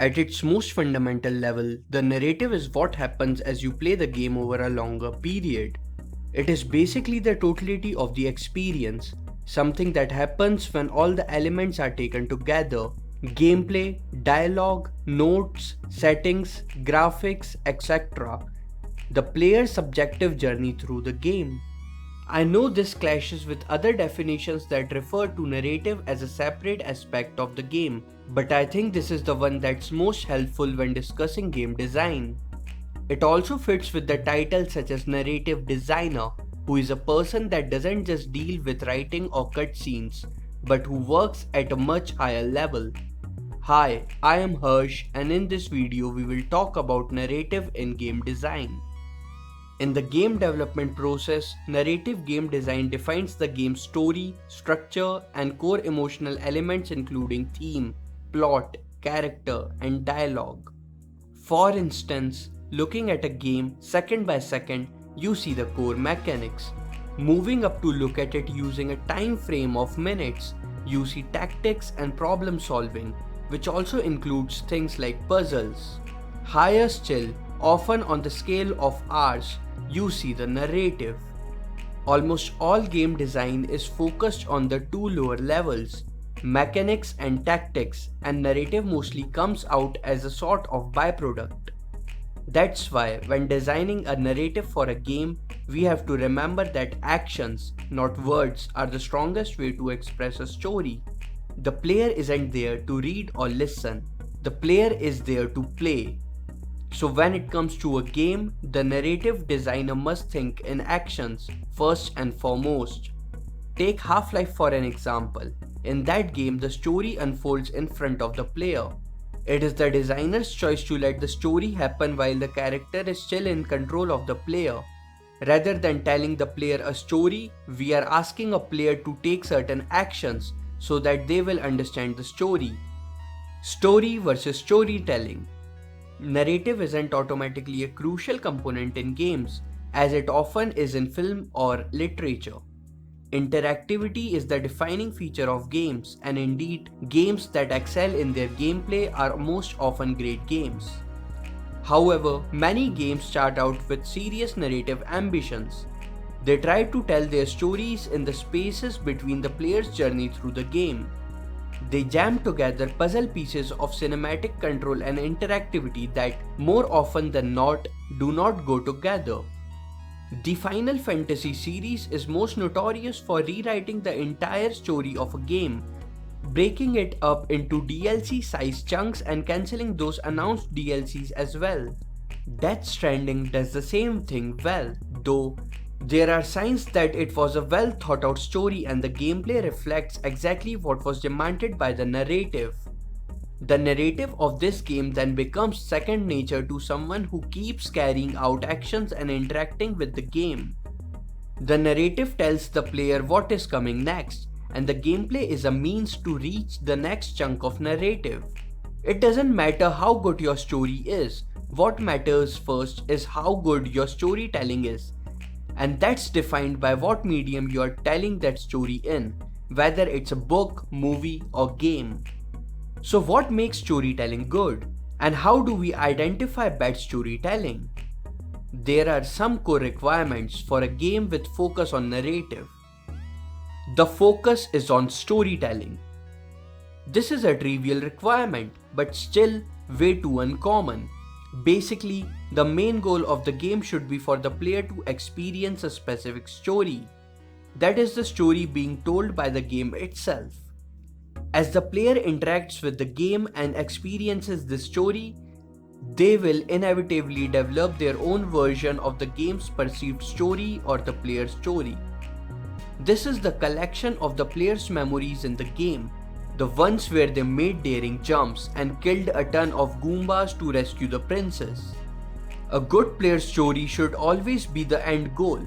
At its most fundamental level, the narrative is what happens as you play the game over a longer period. It is basically the totality of the experience, something that happens when all the elements are taken together: gameplay, dialogue, notes, settings, graphics, etc. The player's subjective journey through the game. I know this clashes with other definitions that refer to narrative as a separate aspect of the game, but I think this is the one that's most helpful when discussing game design. It also fits with the title such as narrative designer, who is a person that doesn't just deal with writing or cutscenes, but who works at a much higher level. Hi, I am Harsh, and in this video we will talk about narrative in game design. In the game development process, narrative game design defines the game's story, structure, and core emotional elements including theme, plot, character, and dialogue. For instance, looking at a game second by second, you see the core mechanics. Moving up to look at it using a time frame of minutes, you see tactics and problem solving, which also includes things like puzzles. Higher still, often on the scale of hours, you see the narrative. Almost all game design is focused on the two lower levels, mechanics and tactics, and narrative mostly comes out as a sort of byproduct. That's why when designing a narrative for a game, we have to remember that actions, not words, are the strongest way to express a story. The player isn't there to read or listen. The player is there to play. So when it comes to a game, the narrative designer must think in actions first and foremost. Take Half-Life for an example. In that game, the story unfolds in front of the player. It is the designer's choice to let the story happen while the character is still in control of the player. Rather than telling the player a story, we are asking a player to take certain actions so that they will understand the story. Story versus storytelling. Narrative isn't automatically a crucial component in games, as it often is in film or literature. Interactivity is the defining feature of games, and indeed, games that excel in their gameplay are most often great games. However, many games start out with serious narrative ambitions. They try to tell their stories in the spaces between the player's journey through the game. They jam together puzzle pieces of cinematic control and interactivity that, more often than not, do not go together. The Final Fantasy series is most notorious for rewriting the entire story of a game, breaking it up into DLC-sized chunks and cancelling those announced DLCs as well. Death Stranding does the same thing well, though there are signs that it was a well thought out story and the gameplay reflects exactly what was demanded by the narrative. The narrative of this game then becomes second nature to someone who keeps carrying out actions and interacting with the game. The narrative tells the player what is coming next, and the gameplay is a means to reach the next chunk of narrative. It doesn't matter how good your story is, what matters first is how good your storytelling is. And that's defined by what medium you are telling that story in, whether it's a book, movie, or game. So what makes storytelling good? And how do we identify bad storytelling? There are some core requirements for a game with focus on narrative. The focus is on storytelling. This is a trivial requirement, but still way too uncommon. Basically, the main goal of the game should be for the player to experience a specific story. That is the story being told by the game itself. As the player interacts with the game and experiences the story, they will inevitably develop their own version of the game's perceived story or the player's story. This is the collection of the player's memories in the game. The ones where they made daring jumps and killed a ton of Goombas to rescue the princess. A good player's story should always be the end goal,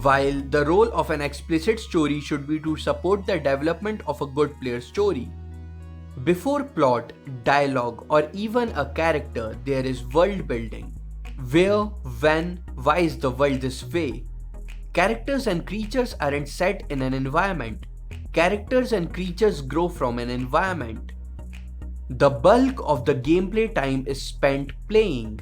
while the role of an explicit story should be to support the development of a good player's story. Before plot, dialogue, or even a character, there is world building. Where, when, why is the world this way? Characters and creatures aren't set in an environment. Characters and creatures grow from an environment. The bulk of the gameplay time is spent playing.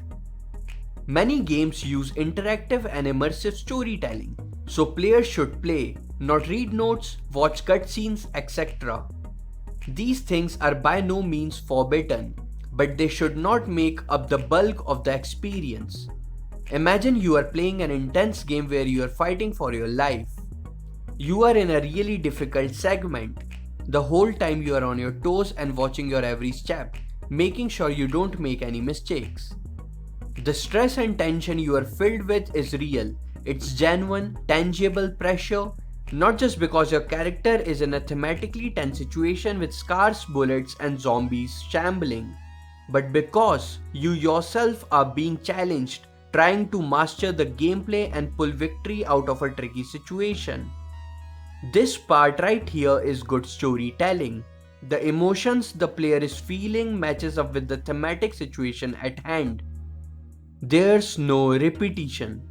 Many games use interactive and immersive storytelling, so players should play, not read notes, watch cutscenes, etc. These things are by no means forbidden, but they should not make up the bulk of the experience. Imagine you are playing an intense game where you are fighting for your life. You are in a really difficult segment. The whole time you are on your toes and watching your every step, making sure you don't make any mistakes. The stress and tension you are filled with is real. It's genuine, tangible pressure, not just because your character is in a thematically tense situation with scarce bullets and zombies shambling, but because you yourself are being challenged, trying to master the gameplay and pull victory out of a tricky situation. This part right here is good storytelling. The emotions the player is feeling matches up with the thematic situation at hand. There's no repetition.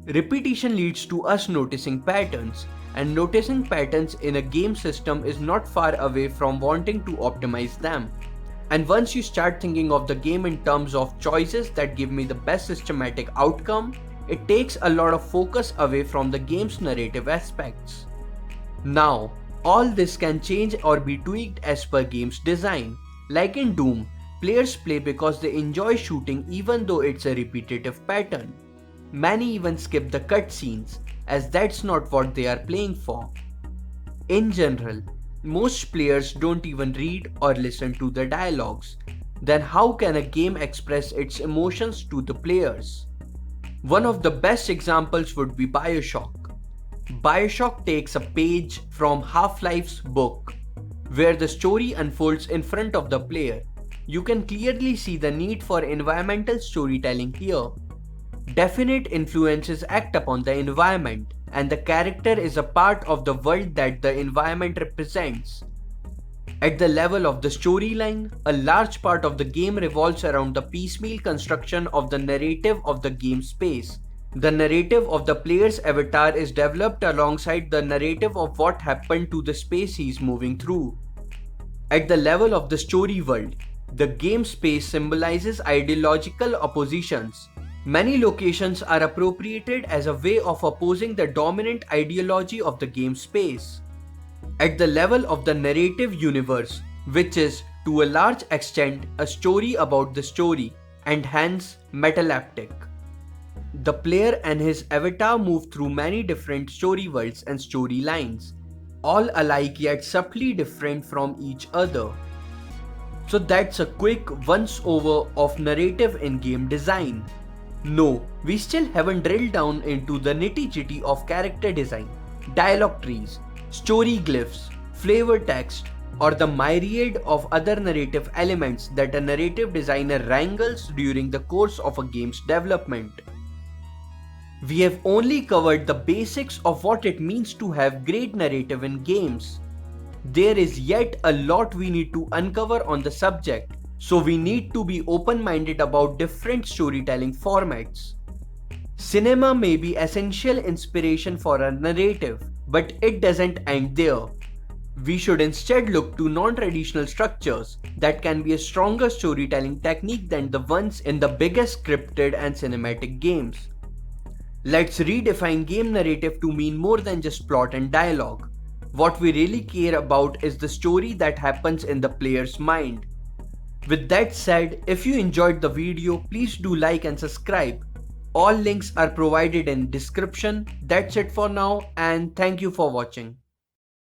Repetition leads to us noticing patterns, and noticing patterns in a game system is not far away from wanting to optimize them. And once you start thinking of the game in terms of choices that give me the best systematic outcome, it takes a lot of focus away from the game's narrative aspects. Now, all this can change or be tweaked as per game's design. Like in Doom, players play because they enjoy shooting even though it's a repetitive pattern. Many even skip the cutscenes, as that's not what they are playing for. In general, most players don't even read or listen to the dialogues. Then how can a game express its emotions to the players? One of the best examples would be BioShock. BioShock takes a page from Half-Life's book, where the story unfolds in front of the player. You can clearly see the need for environmental storytelling here. Definite influences act upon the environment, and the character is a part of the world that the environment represents. At the level of the storyline, a large part of the game revolves around the piecemeal construction of the narrative of the game space. The narrative of the player's avatar is developed alongside the narrative of what happened to the space he's moving through. At the level of the story world, the game space symbolizes ideological oppositions. Many locations are appropriated as a way of opposing the dominant ideology of the game space. At the level of the narrative universe, which is to a large extent a story about the story, and hence metallaptic. The player and his avatar move through many different story worlds and storylines, all alike yet subtly different from each other. So that's a quick once-over of narrative in game design. No, we still haven't drilled down into the nitty-gritty of character design, dialogue trees, story glyphs, flavor text, or the myriad of other narrative elements that a narrative designer wrangles during the course of a game's development. We have only covered the basics of what it means to have great narrative in games. There is yet a lot we need to uncover on the subject, so we need to be open-minded about different storytelling formats. Cinema may be essential inspiration for a narrative, but it doesn't end there. We should instead look to non-traditional structures that can be a stronger storytelling technique than the ones in the biggest scripted and cinematic games. Let's redefine game narrative to mean more than just plot and dialogue. What we really care about is the story that happens in the player's mind. With that said, if you enjoyed the video, please do like and subscribe. All links are provided in description. That's it for now, and thank you for watching.